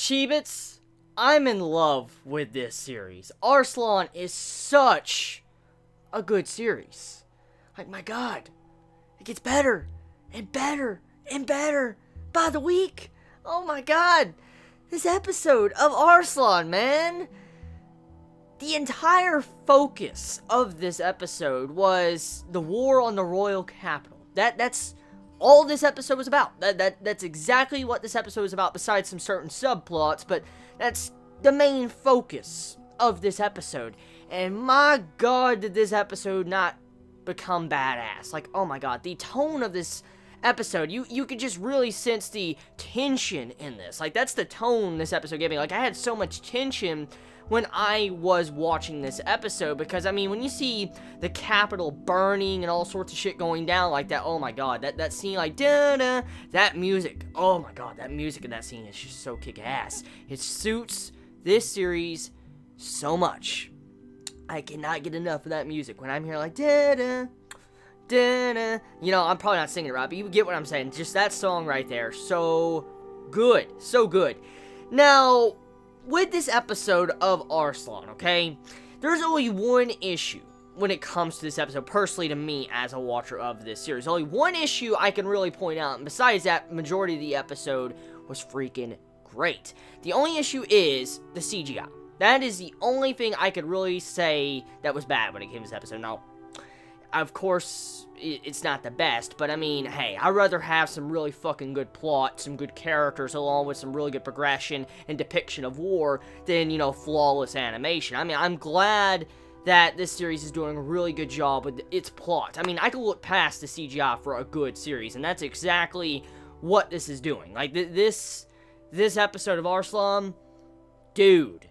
Chibits, I'm in love with this series. Arslan is such a good series. Like, my god, it gets better and better and better by the week. Oh my god, this episode of Arslan, man. The entire focus of this episode was the war on the royal capital. That's all this episode was about. That's exactly what this episode was about, besides some certain subplots, but that's the main focus of this episode. And my god, did this episode not become badass. Like, oh my god, the tone of this episode, you could just really sense the tension in this. Like, that's the tone this episode gave me. Like, I had so much tension when I was watching this episode, because, I mean, when you see the Capitol burning and all sorts of shit going down like that, oh my god, that scene, like, da-da, that music, oh my god, that music in that scene is just so kick-ass. It suits this series so much. I cannot get enough of that music when I'm here like, da-da, da-da. You know, I'm probably not singing it right, but you get what I'm saying. Just that song right there, so good, so good. Now, with this episode of Arslan, okay, there's only one issue when it comes to this episode, personally to me as a watcher of this series. Only one issue I can really point out, and besides that, majority of the episode was freaking great. The only issue is the CGI. That is the only thing I could really say that was bad when it came to this episode. Now, of course, it's not the best, but I mean, hey, I'd rather have some really fucking good plot, some good characters, along with some really good progression and depiction of war than, you know, flawless animation. I mean, I'm glad that this series is doing a really good job with its plot. I mean, I could look past the CGI for a good series, and that's exactly what this is doing. Like, this episode of Arslan, dude,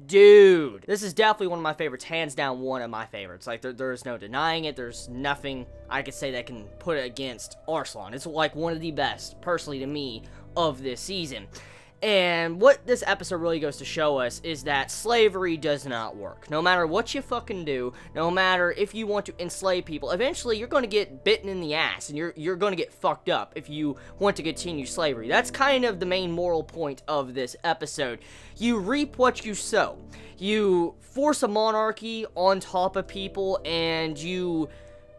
this is definitely one of my favorites, hands down one of my favorites. Like, there's no denying it. There's nothing I could say that can put it against Arslan. It's like one of the best, personally to me, of this season. And what this episode really goes to show us is that slavery does not work. No matter what you fucking do, no matter if you want to enslave people, eventually you're going to get bitten in the ass, and you're going to get fucked up if you want to continue slavery. That's kind of the main moral point of this episode. You reap what you sow. You force a monarchy on top of people, and you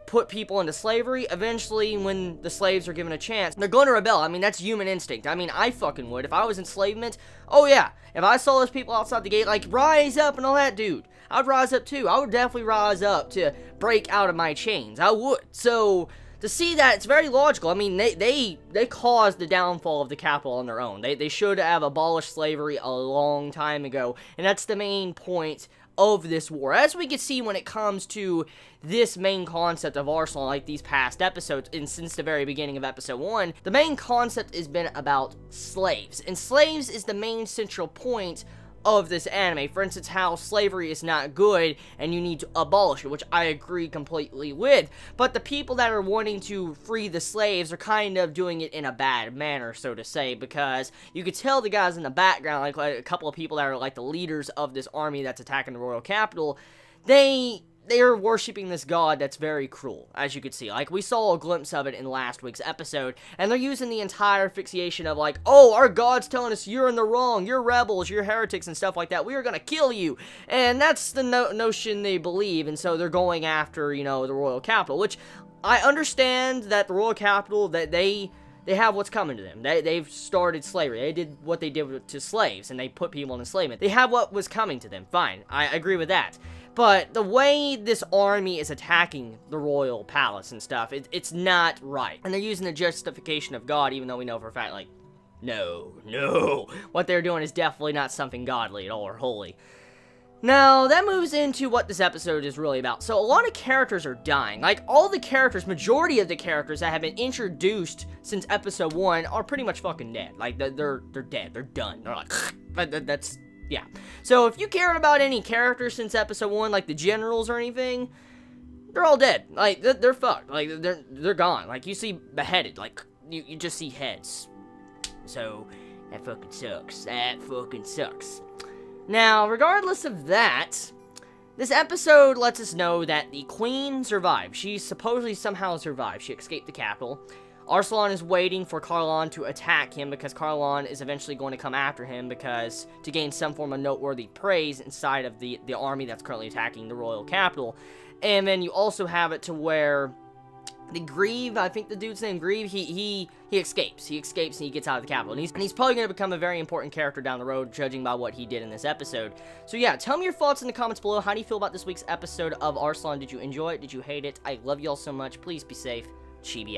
put people into slavery. Eventually, when the slaves are given a chance, they're going to rebel. I mean, that's human instinct. I mean, I fucking would. If I was enslavement, oh yeah, if I saw those people outside the gate, like, rise up and all that, dude, I'd rise up too. I would definitely rise up to break out of my chains. I would. So, to see that, it's very logical. I mean, they caused the downfall of the capital on their own. They should have abolished slavery a long time ago, and that's the main point of this war. As we can see when it comes to this main concept of Arslan, like these past episodes, and since the very beginning of episode 1, the main concept has been about slaves. And slaves is the main central point of this anime. For instance, how slavery is not good and you need to abolish it, which I agree completely with. But the people that are wanting to free the slaves are kind of doing it in a bad manner, so to say, because you could tell the guys in the background, like a couple of people that are like the leaders of this army that's attacking the royal capital, they're worshipping this god that's very cruel, as you could see. Like, we saw a glimpse of it in last week's episode, and they're using the entire fixation of, like, oh, our god's telling us you're in the wrong, you're rebels, you're heretics, and stuff like that, we are gonna kill you, and that's the notion they believe, and so they're going after, you know, the royal capital, which I understand that the royal capital, that they have what's coming to them. They've started slavery. They did what they did to slaves, and they put people in enslavement. They have what was coming to them. Fine. I agree with that. But the way this army is attacking the royal palace and stuff, it's not right. And they're using the justification of God, even though we know for a fact, like, no. What they're doing is definitely not something godly at all or holy. Now, that moves into what this episode is really about. So, a lot of characters are dying. Like, all the characters, majority of the characters that have been introduced since episode 1 are pretty much fucking dead. Like, they're dead. They're done. They're like, that's, yeah. So, if you cared about any characters since episode 1, like the generals or anything, they're all dead. Like, they're fucked. Like, they're gone. Like, you see beheaded. Like, you just see heads. So, that fucking sucks. That fucking sucks. Now, regardless of that, this episode lets us know that the queen survived. She supposedly somehow survived. She escaped the capital. Arslan is waiting for Karlan to attack him because Karlan is eventually going to come after him because to gain some form of noteworthy praise inside of the army that's currently attacking the royal capital. And then you also have it to where the Grieve, I think the dude's name Grieve, he escapes. He escapes and he gets out of the capital. And he's probably going to become a very important character down the road, judging by what he did in this episode. So yeah, tell me your thoughts in the comments below. How do you feel about this week's episode of Arslan? Did you enjoy it? Did you hate it? I love y'all so much. Please be safe. Chibi out.